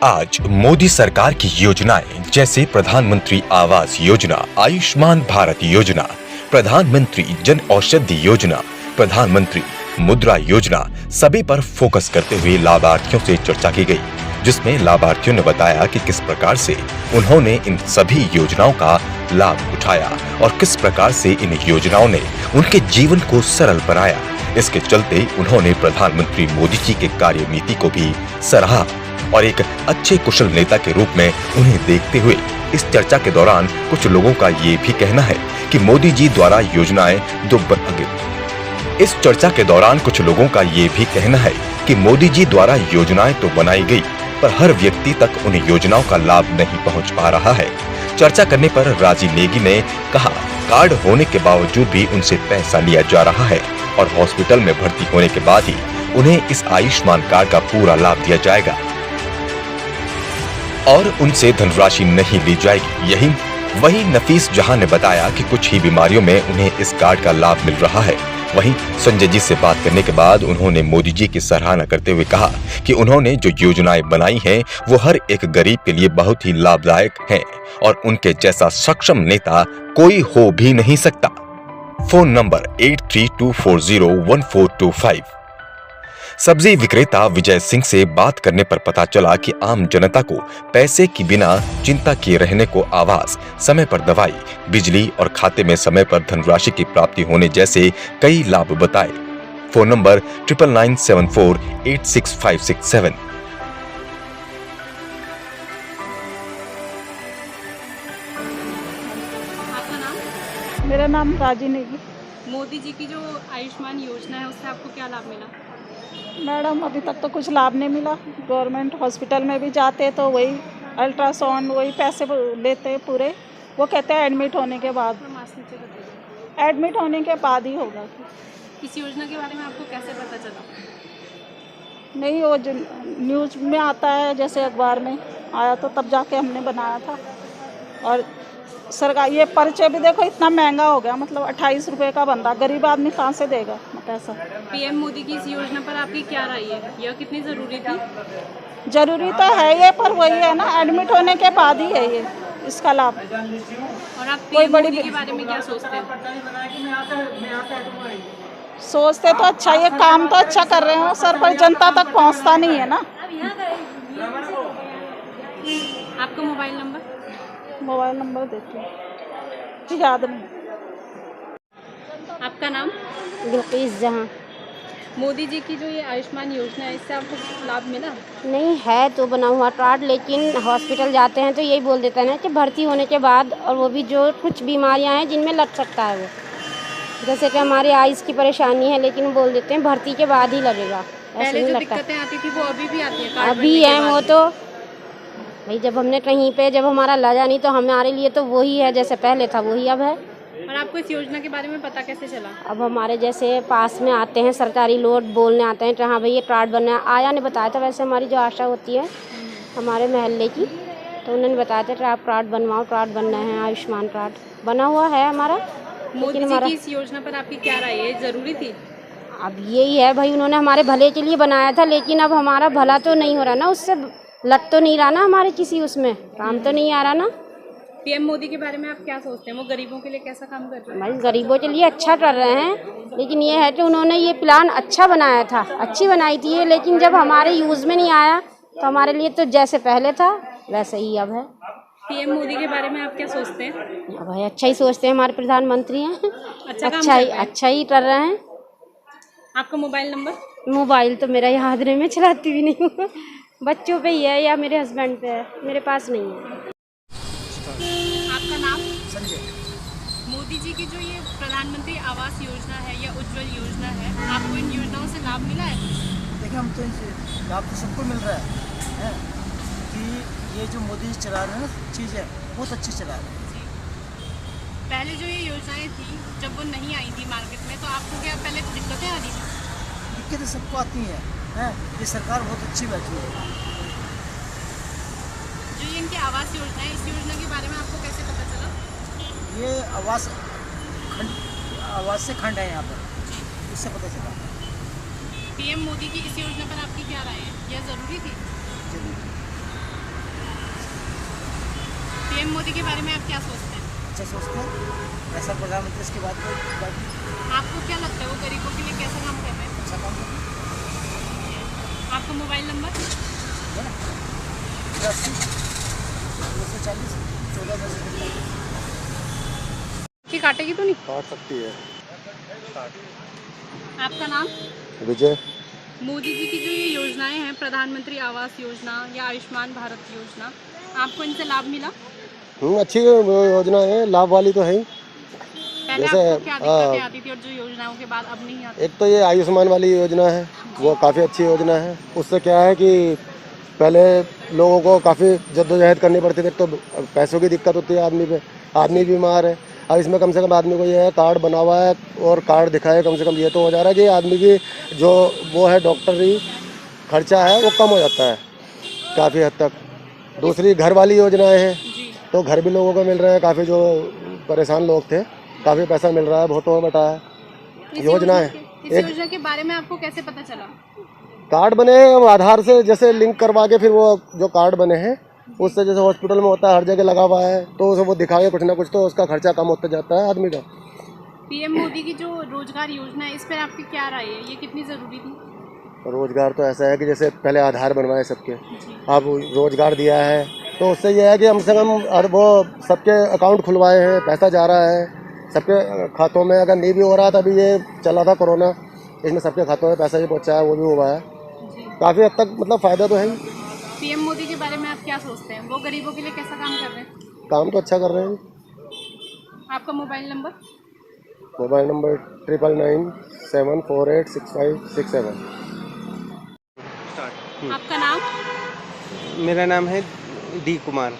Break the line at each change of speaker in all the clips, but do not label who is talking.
आज मोदी सरकार की योजनाएं जैसे प्रधानमंत्री आवास योजना, आयुष्मान भारत योजना, प्रधानमंत्री जन औषधि योजना, प्रधानमंत्री मुद्रा योजना सभी पर फोकस करते हुए लाभार्थियों से चर्चा की गई, जिसमें लाभार्थियों ने बताया कि किस प्रकार से उन्होंने इन सभी योजनाओं का लाभ उठाया और किस प्रकार से इन योजनाओं ने उनके जीवन को सरल बनाया। इसके चलते उन्होंने प्रधानमंत्री मोदी जी के कार्यनीति को भी सराहा और एक अच्छे कुशल नेता के रूप में उन्हें देखते हुए इस चर्चा के दौरान कुछ लोगों का ये भी कहना है कि मोदी जी द्वारा योजनाएं इस चर्चा के दौरान कुछ लोगों का ये भी कहना है कि मोदी जी द्वारा योजनाएं तो बनाई गई, पर हर व्यक्ति तक उन योजनाओं का लाभ नहीं पहुंच पा रहा है। चर्चा करने पर राजी नेगी ने कहा, कार्ड होने के बावजूद भी उनसे पैसा लिया जा रहा है और हॉस्पिटल में भर्ती होने के बाद ही उन्हें इस आयुष्मान कार्ड का पूरा लाभ दिया जाएगा और उनसे धनराशि नहीं ली जाएगी। वहीं नफीस जहां ने बताया कि कुछ ही बीमारियों में उन्हें इस कार्ड का लाभ मिल रहा है। वहीं संजय जी से बात करने के बाद उन्होंने मोदी जी की सराहना करते हुए कहा कि उन्होंने जो योजनाएं बनाई हैं वो हर एक गरीब के लिए बहुत ही लाभदायक हैं और उनके जैसा सक्षम नेता कोई हो भी नहीं सकता। Phone number 8324014225। सब्जी विक्रेता विजय सिंह से बात करने पर पता चला कि आम जनता को पैसे की बिना चिंता किए रहने को आवास, समय पर दवाई, बिजली और खाते में समय पर धनराशि की प्राप्ति होने जैसे कई लाभ बताए। Phone number 9997486567।
आपका नाम?
मेरा नाम राजी नेगी।
मोदी जी की जो आयुष्मान योजना है उससे आपको क्या लाभ मिला?
मैडम अभी तक तो कुछ लाभ नहीं मिला। गवर्नमेंट हॉस्पिटल में भी जाते तो वही अल्ट्रासाउंड वही पैसे लेते पूरे। वो कहते हैं एडमिट होने के बाद, एडमिट होने के बाद ही होगा।
इस योजना के बारे में आपको कैसे पता चला?
नहीं, वो जो न्यूज़ में आता है, जैसे अखबार में आया तो तब जाके हमने बनाया था। और सरकार ये पर्चे भी देखो इतना महंगा हो गया, मतलब 28 रुपये का बंदा, गरीब आदमी कहाँ से देगा पैसा।
पीएम मोदी की इस योजना पर आपकी क्या राय है? यह कितनी ज़रूरी थी?
ज़रूरी तो है ये, पर वही है ना, एडमिट होने के बाद ही है ये इसका लाभ।
और आप पीएम मोदी के बारे में क्या सोचते हैं?
सोचते तो अच्छा, ये काम तो अच्छा कर रहे हो सर, पर जनता तक पहुंचता नहीं है ना।
आपका मोबाइल नंबर?
मोबाइल नंबर देती हूँ, याद नहीं।
आपका नाम?
बिल्किस जहाँ।
मोदी जी की जो ये आयुष्मान योजना है इससे आपको लाभ मिला?
नहीं है तो बना हुआ कार्ड, लेकिन हॉस्पिटल जाते हैं तो यही बोल देता है ना कि भर्ती होने के बाद, और वो भी जो कुछ बीमारियां हैं जिनमें लग सकता है वो, जैसे कि हमारे आइज़ की परेशानी है, लेकिन बोल देते हैं भर्ती के बाद ही लगेगा। ऐसे
पहले
नहीं
जो
लगता।
दिक्कतें आती थी वो अभी भी आती है कार्ड
अभी
बनने के
है
बाद
वो
भी?
तो भाई, जब हमने कहीं पे जब हमारा लगा नहीं तो हमारे लिए तो वही है, जैसे पहले था वही अब है।
और आपको इस योजना के बारे में पता कैसे चला?
अब हमारे जैसे पास में आते हैं सरकारी लोग, बोलने आते हैं कि हाँ भाई ये कार्ड बनना है। आया ने बताया था, वैसे हमारी जो आशा होती है हमारे मोहल्ले की, तो उन्होंने बताया था कि आप कार्ड बनवाओ, कार्ड बनना है, आयुष्मान कार्ड बना हुआ है हमारा।
मोदी जी की इस योजना पर आपकी क्या राय है? ज़रूरी थी?
अब यही है भाई, उन्होंने हमारे भले के लिए बनाया था, लेकिन अब हमारा भला तो नहीं हो रहा ना, उससे लट तो नहीं रहा ना, हमारे किसी उसमें काम तो नहीं आ रहा ना।
पीएम मोदी के बारे में आप क्या सोचते हैं? वो गरीबों के लिए कैसा काम कर रहे हैं?
भाई गरीबों के लिए अच्छा कर रहे हैं, लेकिन ये है कि उन्होंने ये प्लान अच्छा बनाया था, अच्छी बनाई थी ये, लेकिन जब हमारे यूज़ में नहीं आया तो हमारे लिए तो जैसे पहले था वैसे ही अब है।
पीएम मोदी के बारे में आप क्या सोचते हैं?
भाई अच्छा ही सोचते हैं, हमारे प्रधानमंत्री हैं, अच्छा ही कर रहे हैं।
आपका मोबाइल नंबर?
मोबाइल तो मेरा याद नहीं, मैं चलाती भी नहीं हूँ। बच्चों पे ही है या मेरे हस्बैंड पे है, मेरे पास नहीं है।
आपका नाम?
संजय।
मोदी जी की जो ये प्रधानमंत्री आवास योजना है या उज्ज्वल योजना है, आपको इन योजनाओं से लाभ मिला है?
देखिए, हम तो इनसे लाभ तो सबको मिल रहा है कि ये जो मोदी जी चला रहे हैं ना चीज़ें बहुत अच्छी चला रहे हैं।
पहले जो ये योजनाएं थी जब वो नहीं आई थी मार्केट में, तो आपको क्या पहले दिक्कतें आ रही थी?
दिक्कतें सबको आती हैं, ये सरकार बहुत अच्छी बैठी है।
जो ये इनकी आवास योजना है, इस योजना के बारे में आपको कैसे पता चला?
ये आवास से खंड है यहाँ पर, इससे पता चला।
पीएम मोदी की इस योजना पर आपकी क्या राय है? यह ज़रूरी थी?
जरूर।
पीएम मोदी के बारे में आप क्या सोचते हैं?
अच्छा सोचते हैं, ऐसा प्रधानमंत्री इसके बाद कोई बात नहीं,
आपको क्या लगता है वो गरीबों के लिए कैसा काम कर रहे हैं?
अच्छा काम करते
आपका मोबाइल नंबर?
हैं। 80 240 14
कि काटेगी तो नहीं?
काट सकती है।
आपका नाम?
विजय।
मोदी जी की जो ये योजनाएं हैं, प्रधानमंत्री आवास योजना या आयुष्मान भारत योजना, आपको इनसे लाभ मिला?
अच्छी योजना है, लाभ वाली तो है ही।
पहले
जैसे,
आपको क्या दिक्कतें आती थी और जो योजनाओं के बाद अब नहीं आती?
एक तो ये आयुष्मान वाली योजना है, वो काफ़ी अच्छी योजना है। उससे क्या है कि पहले लोगों को काफ़ी जद्दोजहद करनी पड़ती थी, तो पैसों की दिक्कत होती है आदमी पे, आदमी बीमार है। अब इसमें कम से कम आदमी को ये है कार्ड बना हुआ है और कार्ड दिखाए, कम से कम ये तो हो जा रहा है कि आदमी की जो वो है डॉक्टरी खर्चा है वो कम हो जाता है काफ़ी हद तक। दूसरी घर वाली योजनाएं हैं,
जी।
तो घर भी लोगों को मिल रहे हैं, काफ़ी जो परेशान लोग थे काफ़ी पैसा मिल रहा है, बहुतों में बटा है योजना है।
इस योजना के बारे में आपको कैसे पता चला?
कार्ड बने हैं आधार से, जैसे लिंक करवा के फिर वो जो कार्ड बने हैं उससे, जैसे हॉस्पिटल में होता है हर जगह लगा हुआ है, तो उसे वो दिखा के कुछ ना कुछ तो उसका खर्चा कम होता जाता है आदमी का।
पीएम मोदी की जो रोजगार योजना है, इस पर आपकी क्या राय है? ये कितनी ज़रूरी थी?
रोजगार तो ऐसा है कि जैसे पहले आधार बनवाए सबके, अब रोजगार दिया है तो उससे ये है कि कम से कम वो सबके अकाउंट खुलवाए हैं, पैसा जा रहा है सबके खातों में। अगर नहीं भी हो रहा था, अभी ये चला था कोरोना, इसमें सबके खातों में पैसा भी पहुँचा है, वो भी हुआ है काफ़ी हद तक, मतलब फ़ायदा तो है ही।
पीएम मोदी के बारे में आप क्या सोचते हैं? वो गरीबों के लिए कैसा काम कर रहे हैं?
काम तो अच्छा कर रहे हैं।
आपका मोबाइल नंबर?
Mobile number 9997486567।
आपका नाम?
मेरा नाम है डी कुमार।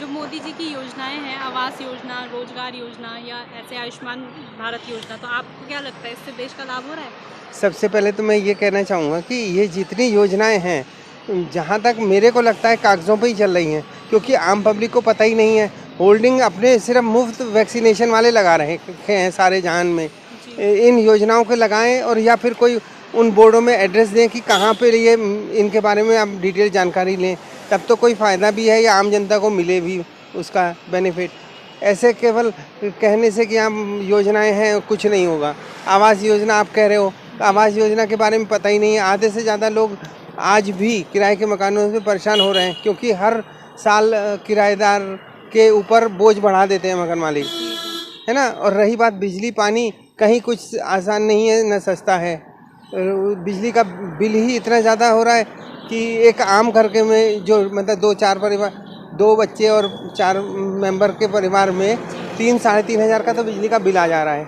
जो मोदी जी की योजनाएं हैं, आवास योजना, रोजगार योजना या ऐसे आयुष्मान भारत योजना, तो आपको क्या लगता है इससे देश का लाभ हो रहा है?
सबसे पहले तो मैं ये कहना चाहूँगा कि ये जितनी योजनाएं हैं, जहाँ तक मेरे को लगता है कागज़ों पे ही चल रही हैं, क्योंकि आम पब्लिक को पता ही नहीं है। होल्डिंग अपने सिर्फ मुफ्त वैक्सीनेशन वाले लगा रहे हैं सारे जहान में। इन योजनाओं के लगाएं, और या फिर कोई उन बोर्डों में एड्रेस दें कि कहाँ पे ये इनके बारे में आप डिटेल जानकारी लें, तब तो कोई फ़ायदा भी है या आम जनता को मिले भी उसका बेनिफिट। ऐसे केवल कहने से कि आप योजनाएं हैं कुछ नहीं होगा। आवास योजना आप कह रहे हो, तो आवास योजना के बारे में पता ही नहीं है। आधे से ज़्यादा लोग आज भी किराए के मकानों से परेशान हो रहे हैं, क्योंकि हर साल किराएदार के ऊपर बोझ बढ़ा देते हैं मकान मालिक, है ना। और रही बात बिजली पानी, कहीं कुछ आसान नहीं है न सस्ता है। बिजली का बिल ही इतना ज़्यादा हो रहा है कि एक आम घर के में जो मतलब 2-4 परिवार, 2 बच्चे और 4 मेंबर के परिवार में 3-3.5 हज़ार का तो बिजली का बिल आ जा रहा है।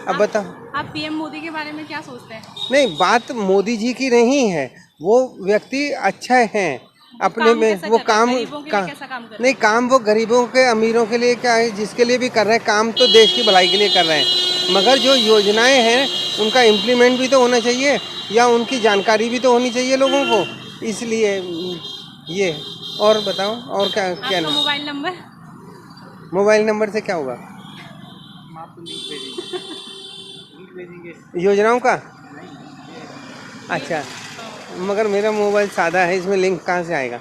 अब बताओ
आप पीएम मोदी के बारे में क्या सोचते हैं?
नहीं, बात मोदी जी की नहीं है, वो व्यक्ति अच्छे हैं अपने
काम
में,
कैसा
वो
कर रहे हैं?
काम
गरीबों के लिए कैसा काम कर रहे हैं?
नहीं, काम वो गरीबों के अमीरों के लिए क्या है, जिसके लिए भी कर रहे हैं काम, तो देश की भलाई के लिए कर रहे हैं। मगर जो योजनाएं हैं उनका इम्प्लीमेंट भी तो होना चाहिए, या उनकी जानकारी भी तो होनी चाहिए लोगों को, इसलिए ये। और बताओ और क्या क्या
आपका
ना,
मोबाइल नंबर?
मोबाइल नंबर से क्या होगा? योजनाओं का? अच्छा, मगर मेरा मोबाइल सादा है, इसमें लिंक कहाँ से आएगा?